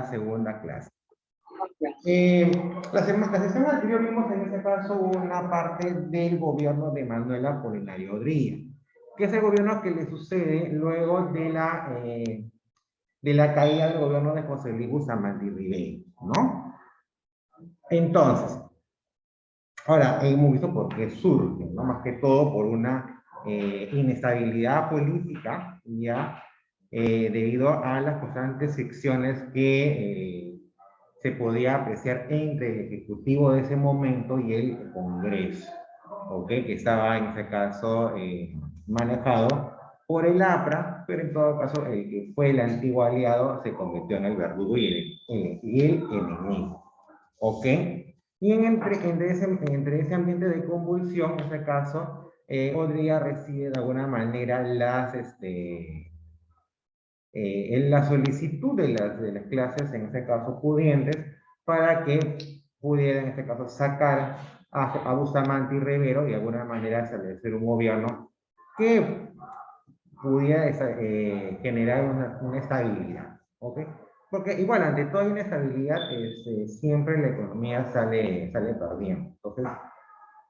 segunda clase. La sesión anterior vimos en este caso una parte del gobierno de Manuel Apolinario Odría, que es el gobierno que le sucede luego de la caída del gobierno de José Luis Bustamante Rivera, ¿no? Entonces, ahora hemos visto por qué surge, ¿no? Más que todo por una inestabilidad política, ya, debido a las constantes fricciones que se podía apreciar entre el Ejecutivo de ese momento y el Congreso, ¿ok? Que estaba en ese caso manejado por el APRA, pero en todo caso el que fue el antiguo aliado se convirtió en el verdugo y el enemigo, ¿ok? Y entre ese ambiente de convulsión, en ese caso, Odría recibe de alguna manera en la solicitud de las clases, en este caso pudientes, para que pudiera en este caso sacar a Bustamante y Rivero y de alguna manera establecer un gobierno que pudiera generar una estabilidad, ¿ok? Porque igual, ante toda inestabilidad, siempre la economía sale perdiendo. Entonces,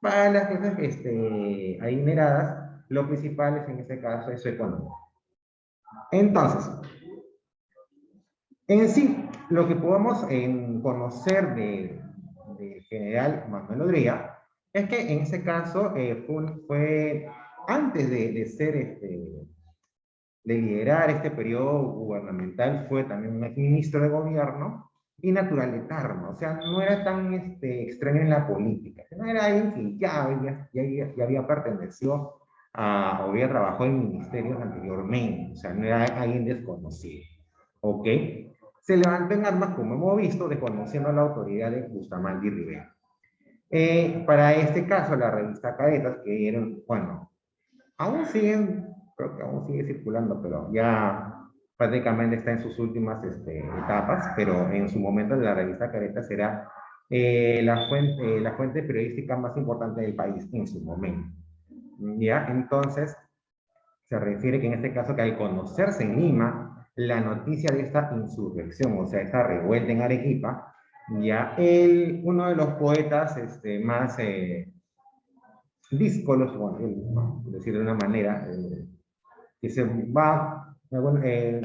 para las clases adineradas, lo principal es en este caso es su economía. Entonces, en sí, lo que podemos conocer de general Manuel Odría es que en ese caso fue antes de liderar este periodo gubernamental, fue también un ministro de gobierno y natural de Tarma, o sea, no era tan extraño en la política, no era alguien que ya había pertenecido o había trabajado en ministerios anteriormente, o sea, no era alguien desconocido, ¿ok? Se levantó en armas, como hemos visto, desconociendo la autoridad de Bustamante y Rivera. Para este caso, la revista Caretas, que eran, bueno, aún siguen, creo que aún sigue circulando, pero ya prácticamente está en sus últimas etapas, pero en su momento la revista Caretas era la fuente periodística más importante del país en su momento. ¿Ya? Entonces, se refiere que en este caso que al conocerse en Lima la noticia de esta insurrección, o sea, esta revuelta en Arequipa, ya uno de los poetas más díscolos, bueno, decirlo de una manera, que se va, bueno,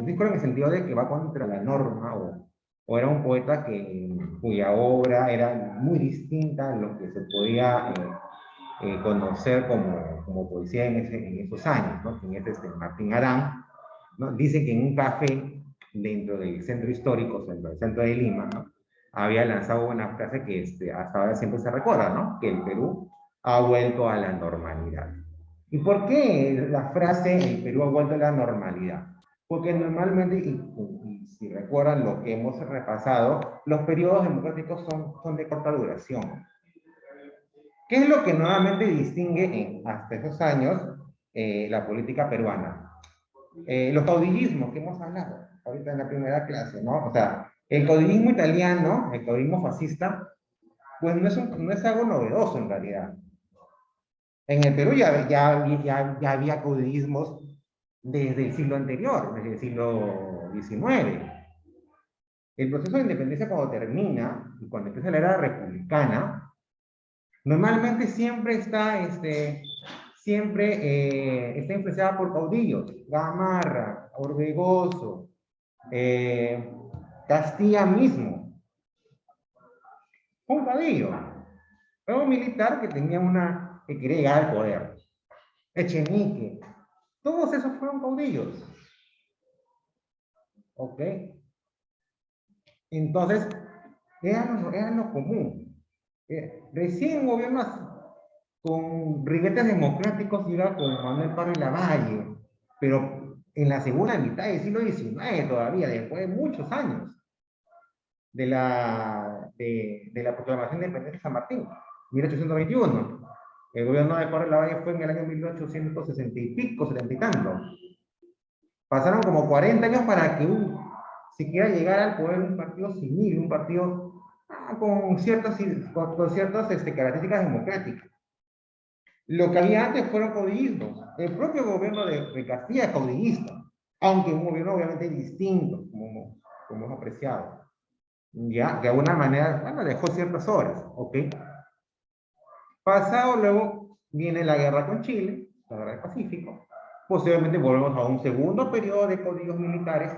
díscolo en el sentido de que va contra la norma, o era un poeta cuya obra era muy distinta a lo que se podía conocer como poesía en esos años, ¿no? En Martín Arán, ¿no? Dice que en un café dentro del centro histórico, dentro del centro de Lima, ¿no? Había lanzado una frase que hasta ahora siempre se recuerda, ¿no? Que el Perú ha vuelto a la normalidad. ¿Y por qué la frase el Perú ha vuelto a la normalidad? Porque normalmente, y si recuerdan lo que hemos repasado, los periodos democráticos son de corta duración. ¿Qué es lo que nuevamente distingue hasta esos años la política peruana? Los caudillismos que hemos hablado ahorita en la primera clase, ¿no? O sea, el caudillismo italiano, el caudillismo fascista, pues no es algo novedoso en realidad. En el Perú ya había caudillismos desde el siglo anterior, desde el siglo XIX. El proceso de independencia cuando termina, y cuando empieza la era republicana, normalmente está influenciada por caudillos, Gamarra, Orbegoso, Castilla mismo. Un caudillo, era un militar que que quería llegar al poder. Echenique, todos esos fueron caudillos. ¿Ok? Entonces, eran lo común. Recién gobiernos con riguetes democráticos iba con Manuel Parra y Lavalle, pero en la segunda mitad del siglo XIX todavía, después de muchos años de la proclamación de independencia de San Martín, 1821. El gobierno de Parra y Lavalle fue en el año 1860 y pico, 70 y tanto. Pasaron como 40 años para que siquiera llegara al poder un partido civil, un partido con ciertas características democráticas. Lo que había antes fueron caudillismos. El propio gobierno de Castilla es caudillista, aunque un gobierno obviamente distinto, como hemos apreciado. ya, de alguna manera, bueno, dejó ciertas horas, ¿ok? Pasado luego viene la guerra con Chile, la guerra del Pacífico. Posteriormente volvemos a un segundo periodo de códigos militares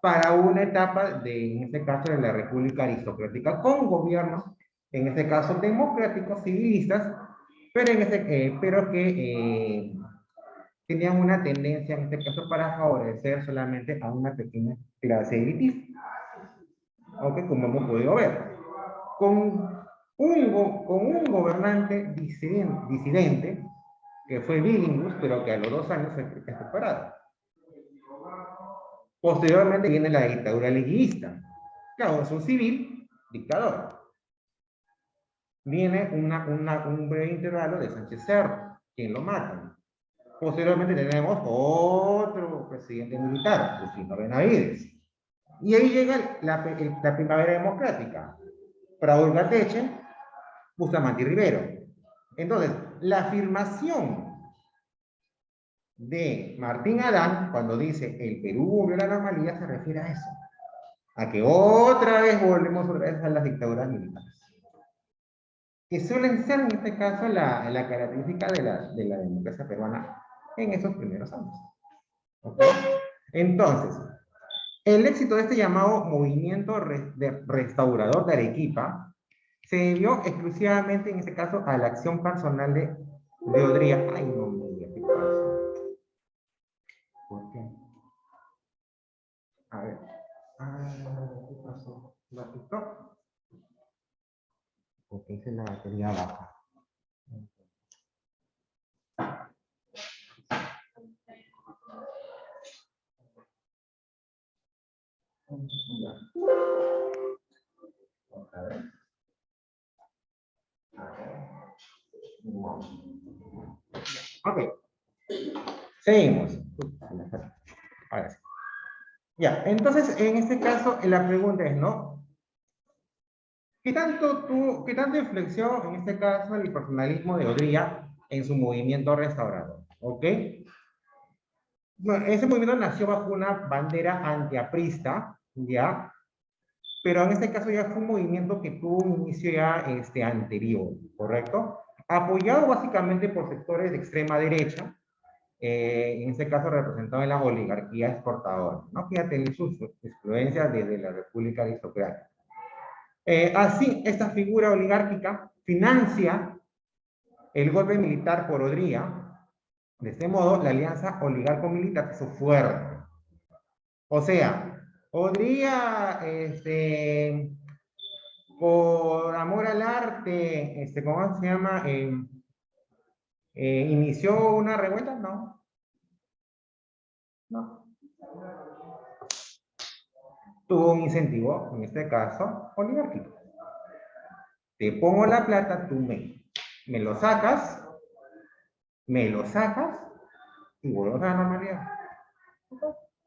para una etapa de, en este caso, de la República Aristocrática con gobiernos, en este caso democráticos, civilistas, pero, pero que tenían una tendencia, en este caso, para favorecer solamente a una pequeña clase elitista. Aunque como hemos podido ver, con un gobernante disidente, que fue Billinghus, pero que a los 2 años se separado. Posteriormente viene la dictadura leguista. Claro, es un civil dictador. Viene un breve intervalo de Sánchez Cerro, quien lo matan. Posteriormente tenemos otro presidente militar, Justino Benavides. Y ahí llega la primavera democrática. Raúl Gateche, Bustamante y Rivero. Entonces, la afirmación de Martín Adán, cuando dice el Perú volvió a la normalidad, se refiere a eso. A que otra vez volvemos a las dictaduras militares. Que suelen ser, en este caso, la característica de la democracia peruana en esos primeros años. ¿Okay? Entonces, el éxito de este llamado movimiento restaurador de Arequipa se debió exclusivamente, en este caso, a la acción personal de Odría. Ay, no me digas, ¿qué pasó? ¿Por qué? A ver. ¿Qué pasó? ¿La quitó? Porque hice la batería baja. Ya. A ver. Ok. Seguimos. Ahora sí. Ya, entonces, en este caso, la pregunta es, ¿no? ¿Qué tanto influenció, en este caso, el personalismo de Odría en su movimiento restaurador? ¿Ok? Bueno, ese movimiento nació bajo una bandera antiaprista, ¿ya? Pero en este caso ya fue un movimiento que tuvo un inicio ya anterior, ¿correcto? Apoyado básicamente por sectores de extrema derecha, en este caso representado en la oligarquía exportadora, ¿no? Que ya tenía sus influencias desde la República Aristocrática. Así, esta figura oligárquica financia el golpe militar por Odría. De este modo, la alianza oligarco-militar se hizo fuerte. O sea, Odría, por amor al arte, ¿cómo se llama? ¿Inició una revuelta? No. No. Tuvo un incentivo, en este caso, oligárquico. Te pongo la plata, tú me lo sacas y volvemos a la normalidad.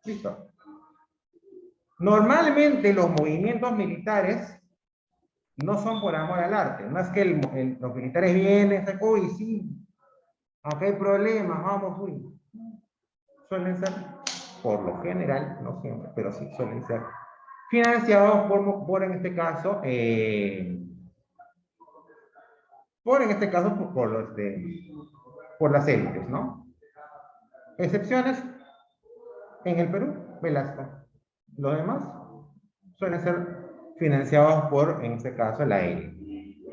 Listo. Normalmente los movimientos militares no son por amor al arte. No es que los militares vienen, uy, sí, acá hay problemas, vamos, uy. Suelen ser, por lo general, no siempre, pero sí suelen ser financiados por en este caso, por las élites, ¿no? Excepciones, en el Perú, Velasco. Los demás suelen ser financiados por, en este caso, la élite.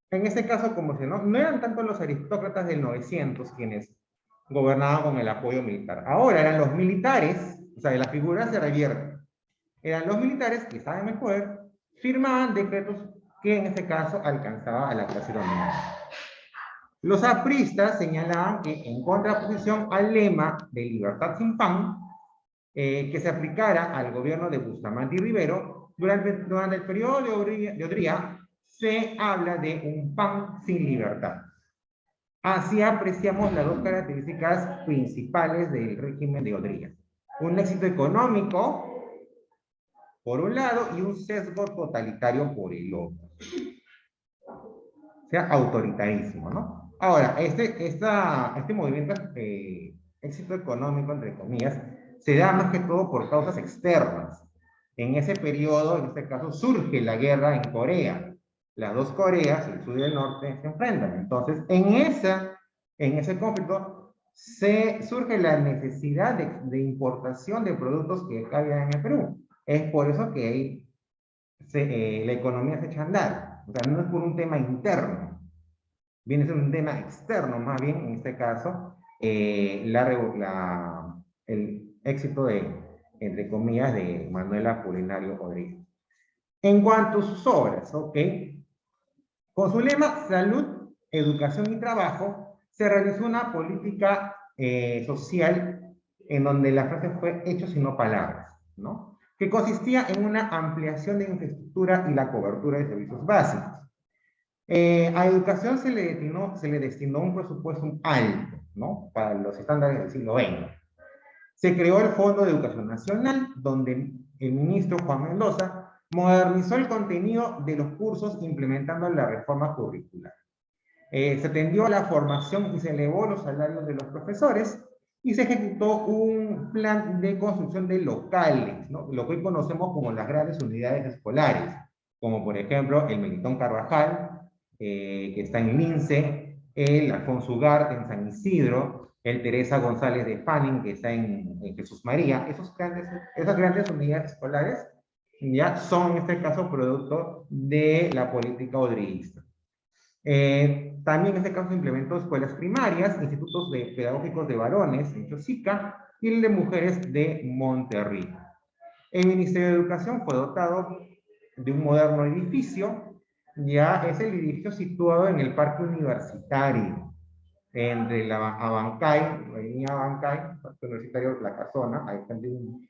En este caso, como si no eran tanto los aristócratas del 900 quienes gobernaban con el apoyo militar. Ahora eran los militares, o sea, la figura se revierte. Eran los militares que estaban en el poder, firmaban decretos que en este caso alcanzaba a la clase dominante. Los apristas señalaban que, en contraposición al lema de libertad sin pan, que se aplicara al gobierno de Bustamante y Rivero, durante el periodo de Odría se habla de un pan sin libertad. Así apreciamos las dos características principales del régimen de Odría. Un éxito económico, por un lado, y un sesgo totalitario por el otro. O sea, autoritarismo, ¿no? Ahora, este movimiento, éxito económico, entre comillas, se da más que todo por causas externas. En ese periodo, en este caso, surge la guerra en Corea. Las dos Coreas, el sur y el norte, se enfrentan. Entonces, en ese conflicto surge la necesidad de importación de productos que había en el Perú. Es por eso que ahí la economía se echa a andar. O sea, no es por un tema interno, viene a ser un tema externo, más bien, en este caso, el éxito entre comillas, de Manuela Apolinario Rodríguez. En cuanto a sus obras, ¿ok? Con su lema Salud, Educación y Trabajo, se realizó una política social en donde la frase fue hechos y no palabras, ¿no? Que consistía en una ampliación de infraestructura y la cobertura de servicios básicos. A educación se le destinó un presupuesto alto, ¿no? Para los estándares del siglo XX. Se creó el Fondo de Educación Nacional, donde el ministro Juan Mendoza modernizó el contenido de los cursos implementando la reforma curricular. Se atendió a la formación y se elevó los salarios de los profesores y se ejecutó un plan de construcción de locales, ¿no? Lo que hoy conocemos como las grandes unidades escolares, como por ejemplo el Melitón Carvajal, que está en Lince, el Alfonso Ugarte en San Isidro, el Teresa González de Fanning, que está en Jesús María. Esas grandes unidades escolares ya son en este caso producto de la política odriguista. También en este caso se implementó escuelas primarias, institutos pedagógicos de varones en Chosica y el de mujeres de Monterrey. El Ministerio de Educación fue dotado de un moderno edificio, ya es el edificio situado en el Parque Universitario, entre la Abancay, Avenida Abancay, Parque Universitario, La Casona, ahí está un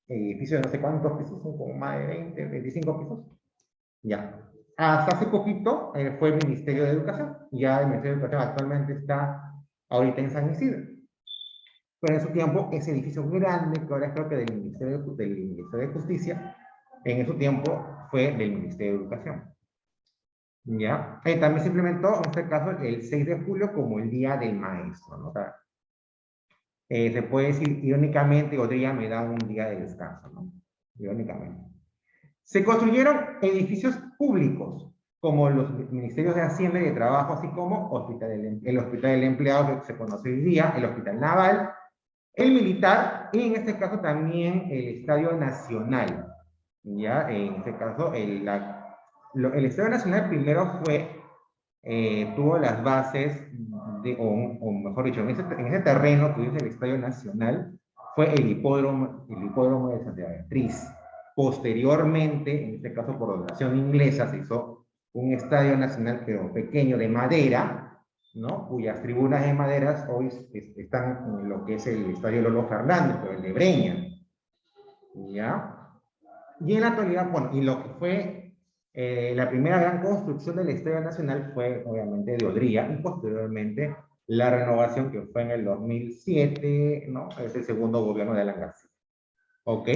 edificio de no sé cuántos pisos, son como más de 20, 25 pisos, ya. Hasta hace poquito fue el Ministerio de Educación. Ya el Ministerio de Educación actualmente está ahorita en San Isidro. Pero en su tiempo, ese edificio grande, que ahora creo que del Ministerio de Justicia, en su tiempo fue del Ministerio de Educación. ¿Ya? También se implementó, en este caso, el 6 de julio como el Día del Maestro, ¿no? O sea, se puede decir irónicamente, otro día me da un día de descanso, ¿no? Irónicamente. Se construyeron edificios públicos, como los ministerios de Hacienda y de Trabajo, así como el Hospital del Empleado, que se conoce hoy día, el Hospital Naval, el Militar, y en este caso también el Estadio Nacional. ¿Ya? En este caso, el Estadio Nacional primero tuvo las bases, o mejor dicho, en ese terreno que dice el Estadio Nacional, fue el hipódromo de Santa Beatriz. Posteriormente, en este caso por donación inglesa, se hizo un estadio nacional, pero pequeño, de madera, ¿no? Cuyas tribunas de maderas hoy están en lo que es el estadio Lolo Fernández, o el de Breña, ¿ya? Y en la actualidad, bueno, y lo que fue la primera gran construcción del Estadio Nacional fue obviamente de Odría, y posteriormente la renovación que fue en el 2007, ¿no? Es el segundo gobierno de Alan García. ¿Ok?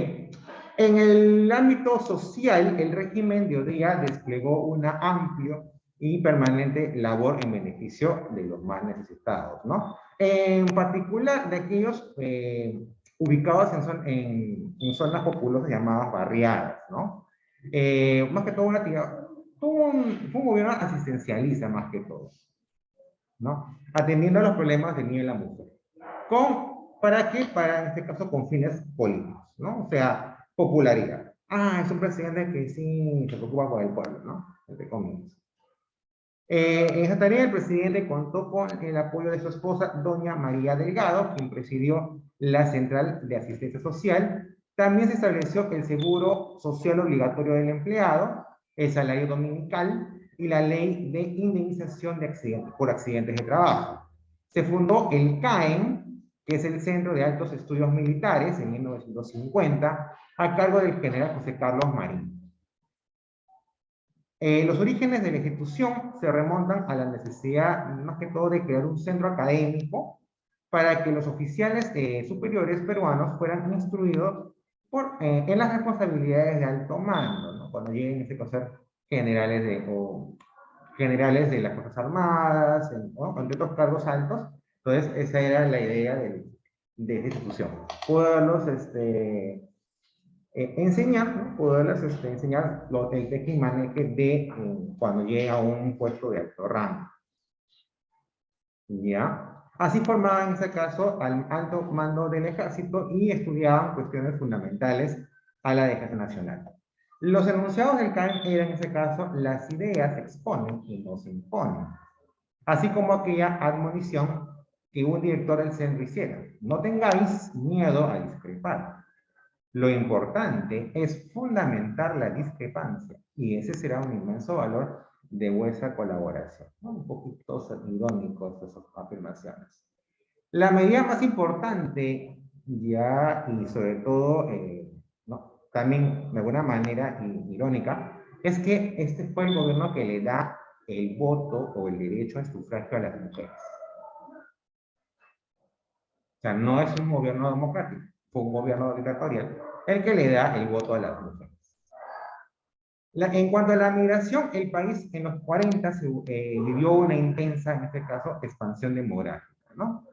En el ámbito social, el régimen de Odría desplegó una amplia y permanente labor en beneficio de los más necesitados, ¿no? En particular de aquellos ubicados en zonas populosas llamadas barriadas, ¿no? Más que todo fue un gobierno asistencialista más que todo, ¿no? Atendiendo a los problemas de nivel la mujer. ¿Para qué? Para, en este caso, con fines políticos, ¿no? O sea, popularidad. Ah, es un presidente que sí se preocupa por el pueblo, ¿no? Entre comillas. En esa tarea el presidente contó con el apoyo de su esposa, doña María Delgado, quien presidió la Central de Asistencia Social. También se estableció el seguro social obligatorio del empleado, el salario dominical y la ley de indemnización por accidentes de trabajo. Se fundó el CAEM, que es el Centro de Altos Estudios Militares, en 1950, a cargo del general José Carlos Marín. Los orígenes de la ejecución se remontan a la necesidad, más que todo, de crear un centro académico para que los oficiales superiores peruanos fueran instruidos en las responsabilidades de alto mando, ¿no? Cuando lleguen a ser generales de las Fuerzas Armadas, ¿no? Entre otros cargos altos. Entonces, esa era la idea de esta institución. Pueblos, enseñar, ¿no? Poderles enseñar el teje y maneje de cuando llega a un puesto de alto rango. ¿Ya? Así formaban en este caso al alto mando del ejército y estudiaban cuestiones fundamentales a la defensa nacional. Los enunciados del CAN eran en este caso: las ideas se exponen y no se imponen. Así como aquella admonición que un director del centro hiciera: no tengáis miedo a discrepar. Lo importante es fundamentar la discrepancia y ese será un inmenso valor de vuestra colaboración. ¿No? Un poquito irónicos esas afirmaciones. La medida más importante, ya y sobre todo, ¿no? También de alguna manera irónica, es que este fue el gobierno que le da el voto o el derecho al sufragio a las mujeres. O sea, no es un gobierno democrático, fue un gobierno dictatorial el que le da el voto a las mujeres. En cuanto a la migración, el país en los 40 vivió una intensa, en este caso, expansión demográfica, ¿no?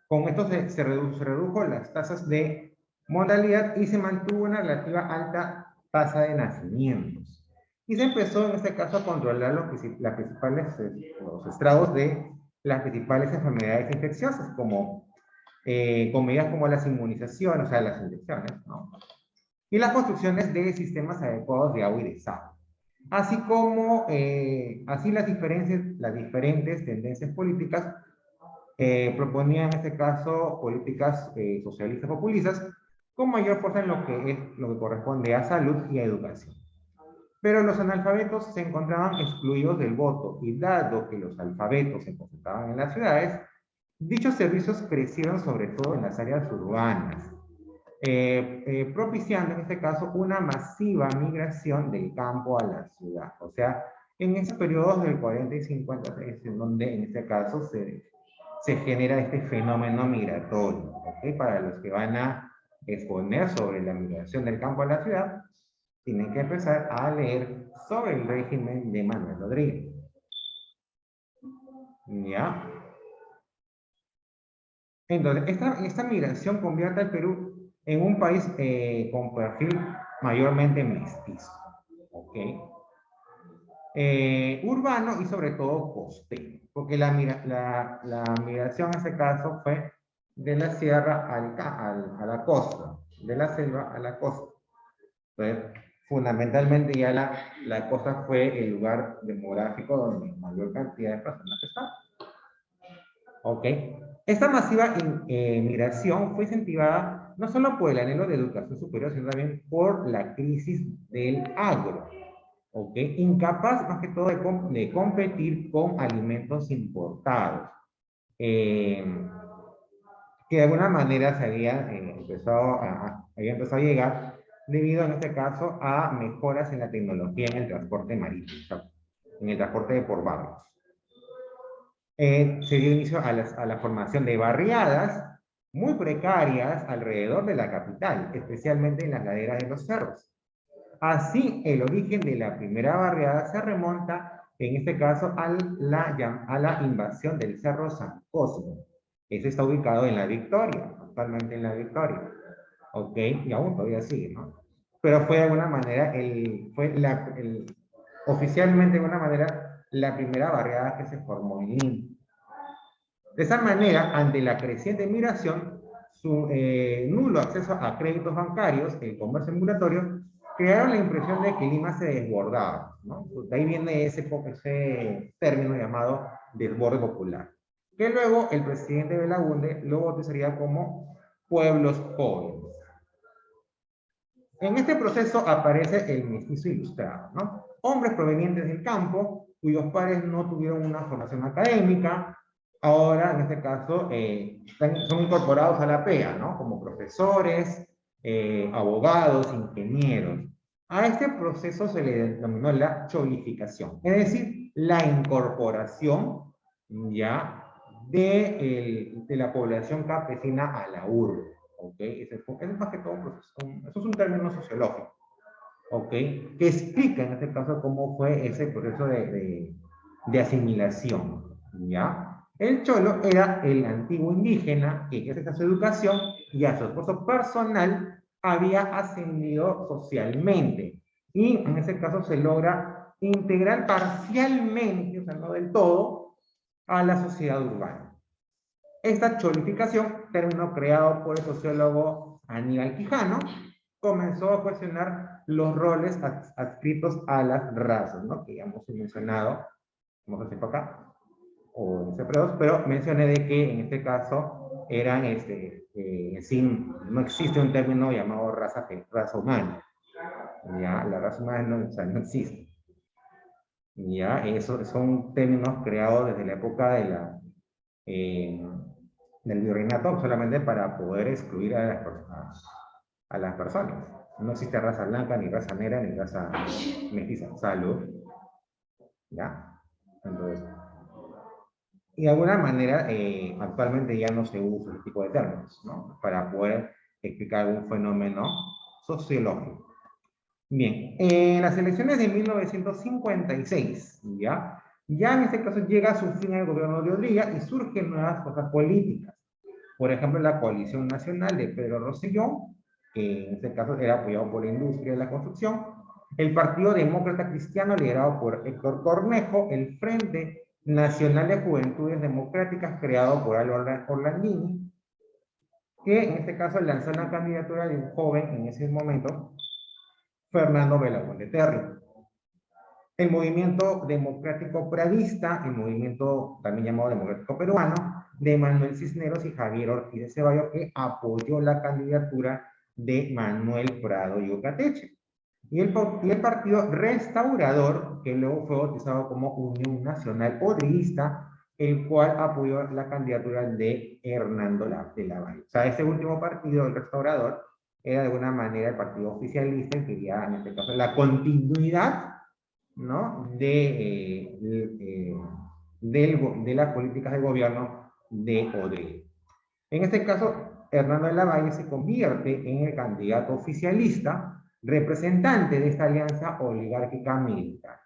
Con esto se redujo las tasas de mortalidad y se mantuvo una relativa alta tasa de nacimientos. Y se empezó, en este caso, a controlar los estragos de las principales enfermedades infecciosas, como con medidas como las inmunizaciones, o sea, las inyecciones, ¿no? Y las construcciones de sistemas adecuados de agua y de sal. Así como, así las diferentes tendencias políticas proponían en este caso políticas socialistas populistas con mayor fuerza en lo que corresponde a salud y a educación. Pero los analfabetos se encontraban excluidos del voto y dado que los alfabetos se concentraban en las ciudades, dichos servicios crecieron sobre todo en las áreas urbanas, propiciando en este caso una masiva migración del campo a la ciudad. O sea, en esos periodos del 40 y 50 es en donde en este caso se genera este fenómeno migratorio. ¿Okay? Para los que van a exponer sobre la migración del campo a la ciudad, tienen que empezar a leer sobre el régimen de Manuel Rodríguez. ¿Ya? Entonces, esta migración convierte al Perú en un país con perfil mayormente mestizo. ¿Ok? Urbano y sobre todo costero, porque la migración en este caso fue de la sierra a la costa, de la selva a la costa. Entonces, fundamentalmente ya la costa fue el lugar demográfico donde mayor cantidad de personas estaban. ¿Ok? Esta masiva migración fue incentivada no solo por el anhelo de educación superior, sino también por la crisis del agro. ¿Ok? Incapaz más que todo de competir con alimentos importados, que de alguna manera se había, había empezado a llegar debido en este caso a mejoras en la tecnología en el transporte marítimo, o sea, en el transporte de por barcos. Se dio inicio a la formación de barriadas muy precarias alrededor de la capital, especialmente en las laderas de los cerros. Así, el origen de la primera barriada se remonta, en este caso, a la invasión del Cerro San Cosme. Ese está ubicado en La Victoria, actualmente en La Victoria. ¿Ok? Y aún todavía sigue, ¿no? Pero fue de alguna manera, oficialmente de alguna manera, la primera barriada que se formó en Lima. De esa manera, ante la creciente migración, su nulo acceso a créditos bancarios, el comercio ambulatorio, crearon la impresión de que Lima se desbordaba, ¿no? De ahí viene ese término llamado desborde popular, que luego el presidente Belaúnde lo bautizaría como pueblos pobres. En este proceso aparece el mestizo ilustrado, ¿no? Hombres provenientes del campo, cuyos padres no tuvieron una formación académica, ahora en este caso son incorporados a la PEA, ¿no? Como profesores, abogados, ingenieros. A este proceso se le denominó la cholificación, es decir, la incorporación ya de la población campesina a la urbe. ¿Ok? Ese es más que todo un proceso, eso es un término sociológico, ¿ok? Que explica en este caso cómo fue ese proceso de asimilación, ¿ya? El cholo era el antiguo indígena que gracias a su educación y a su esfuerzo personal había ascendido socialmente. Y en ese caso se logra integrar parcialmente, o sea, no del todo, a la sociedad urbana. Esta cholificación, término creado por el sociólogo Aníbal Quijano, comenzó a cuestionar los roles adscritos a las razas, ¿no? Que ya hemos mencionado, como se acá, o en CP2, pero mencioné de que en este caso eran, no existe un término llamado raza humana. Ya, la raza humana no, o sea, no existe. Ya, eso son términos creados desde la época de eh, del virreinato solamente para poder excluir a las personas. No existe raza blanca, ni raza negra, ni raza mestiza. Salud. ¿Ya? Entonces, y de alguna manera, actualmente ya no se usa ese tipo de términos, ¿no? Para poder explicar un fenómeno sociológico. Bien, en las elecciones de 1956, ¿ya? Ya en este caso llega a su fin el gobierno de Odría y surgen nuevas fuerzas políticas. Por ejemplo, la coalición nacional de Pedro Rosselló, que en este caso era apoyado por la industria de la construcción, el Partido Demócrata Cristiano, liderado por Héctor Cornejo, el Frente Nacional de Juventudes Democráticas, creado por Álvaro Orlandini, que en este caso lanzó la candidatura de un joven en ese momento, Fernando Belaúnde Terry. El movimiento democrático pradista, el movimiento también llamado democrático peruano, de Manuel Cisneros y Javier Ortiz de Ceballos, que apoyó la candidatura de Manuel Prado Yucateche. Y el Partido Restaurador, que luego fue bautizado como Unión Nacional Odriguista, el cual apoyó la candidatura de Hernando de la Valle. O sea, ese último partido, el Restaurador, era de alguna manera el partido oficialista, que quería, en este caso, la continuidad, ¿no? De las políticas de gobierno de Odríguez. En este caso, Hernando de la Valle se convierte en el candidato oficialista, representante de esta alianza oligárquica militar.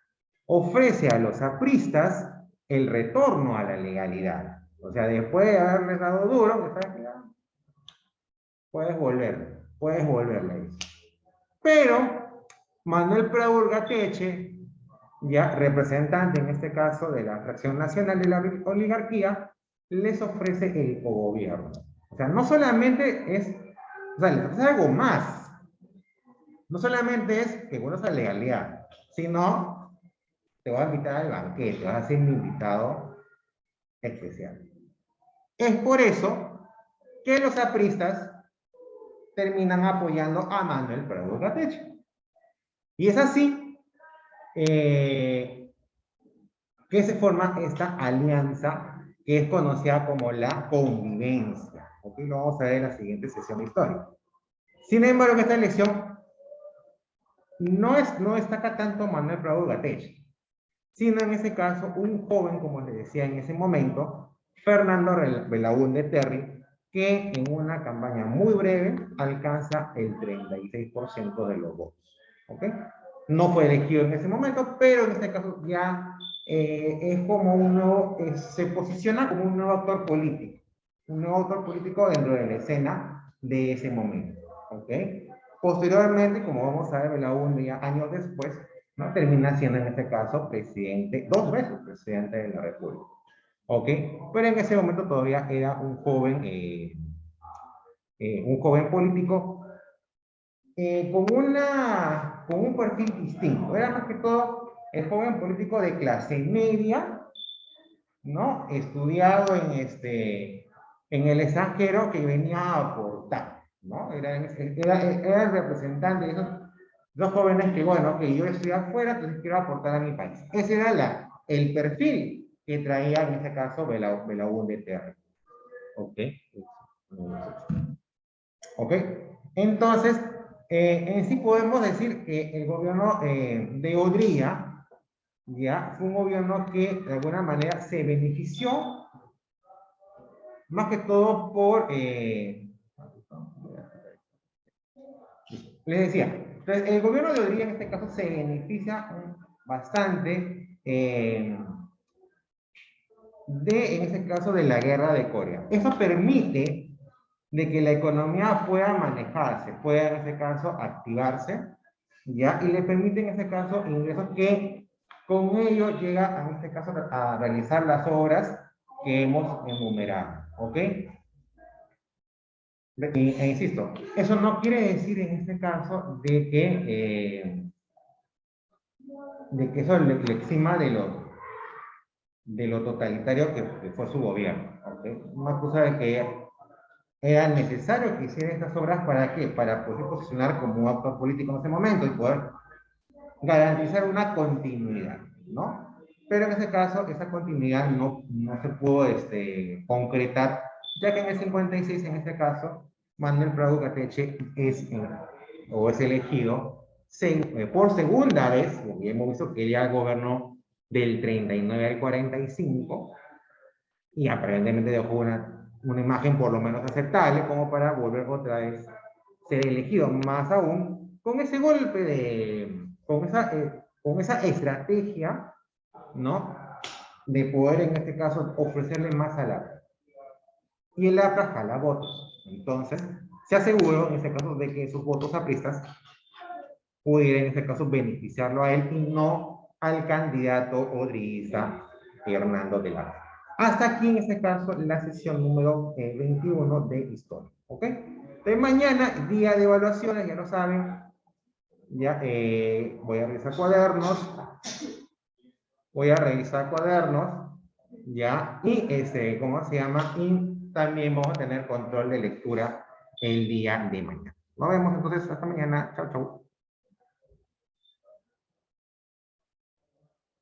Ofrece a los apristas el retorno a la legalidad. O sea, después de haberles dado duro, puedes volverle. Pero Manuel Prado Urgateche, ya representante en este caso de la fracción nacional de la oligarquía, les ofrece el cogobierno. O sea, no solamente es, o sea, les ofrece algo más. No solamente es que vuelvas a la legalidad, sino te voy a invitar al banquete, vas a ser mi invitado especial. Es por eso que los apristas terminan apoyando a Manuel Prado Urgateche. Y es así que se forma esta alianza que es conocida como la convivencia. Aquí lo vamos a ver en la siguiente sesión histórica. Sin embargo, esta elección no destaca tanto Manuel Prado Gatell, sino en ese caso un joven, como les decía en ese momento, Fernando Belaúnde Terry, que en una campaña muy breve alcanza el 36% de los votos. ¿Ok? No fue elegido en ese momento, pero en este caso ya es como un nuevo, se posiciona como un nuevo actor político dentro de la escena de ese momento. ¿Ok? Posteriormente, como vamos a ver, Belaúnde ya años después, ¿no? Termina siendo en este caso presidente, 2 veces presidente de la República. ¿Ok? Pero en ese momento todavía era un joven político con un perfil distinto. Era más que todo el joven político de clase media, ¿no? Estudiado en el extranjero que venía a aportar, ¿no? Era el representante de esos dos jóvenes que, bueno, que yo estoy afuera, entonces quiero aportar a mi país. Ese era el perfil que traía en este caso Belaúnde Terry. ¿Ok? ¿Ok? Entonces, en sí podemos decir que el gobierno de Odría, ya, fue un gobierno que de alguna manera se benefició más que todo les decía, entonces el gobierno de Odría en este caso se beneficia bastante en ese caso, de la guerra de Corea. Eso permite de que la economía pueda manejarse, pueda en ese caso activarse, ¿ya? Y le permite en ese caso ingresos que con ello llega en este caso a realizar las obras que hemos enumerado, ¿ok? Insisto, eso no quiere decir en este caso de que eso le exima de lo totalitario que fue su gobierno, ¿ok? Una cosa de que era necesario que hiciera estas obras ¿para qué? Para poder posicionar como un actor político en ese momento y poder garantizar una continuidad, ¿no? Pero en ese caso, esa continuidad no se pudo concretar, ya que en el 56, en este caso, Manuel Prado Gateche es elegido por segunda vez, porque hemos visto que ya gobernó del 39 al 45, y aparentemente dejó una imagen por lo menos aceptable como para volver otra vez ser elegido, más aún con ese golpe con esa estrategia, ¿no? De poder en este caso ofrecerle más al APRA. Y el APRA jala votos. Entonces, se aseguró en este caso de que esos votos apristas pudieran en este caso beneficiarlo a él y no al candidato odrista Hernando de la. Hasta aquí en este caso la sesión número 21 de historia. ¿Ok? De mañana, día de evaluaciones, ya lo saben. Ya voy a revisar cuadernos. Voy a revisar cuadernos. Ya. Y ¿cómo se llama? Y también vamos a tener control de lectura el día de mañana. Nos vemos entonces hasta mañana. Chao, chao.